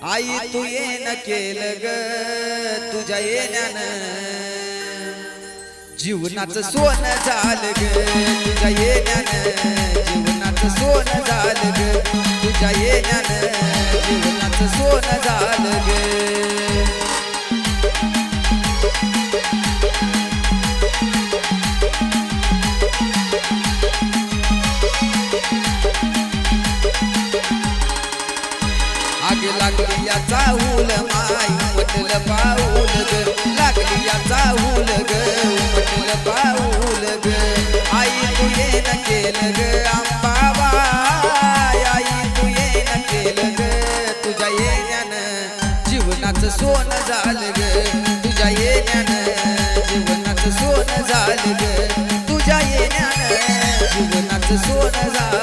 आई तू येणं केलं ग तुझ्या येण्यानं जीवनाचं सोनं झालं ग तुझ्या येण्यानं जीवनाचं सोनं झालं ग तुझ्या येण्यानं जीवनाचं सोनं झालं ग आग लागली याचा हुल माई म्हटलं पाऊल ग लागली याचा हुल ग म्हटलं पाऊल ग आई तू येणं केलं ग अंबाबाई आई तू येणं केलं ग तुझ्या येण्यानं जीवनाचं सोनं झालं ग तुझ्या येण्यानं जीवनाचं सोनं झालं ग तुझ्या येण्यानं जीवनाचं सोनं झालं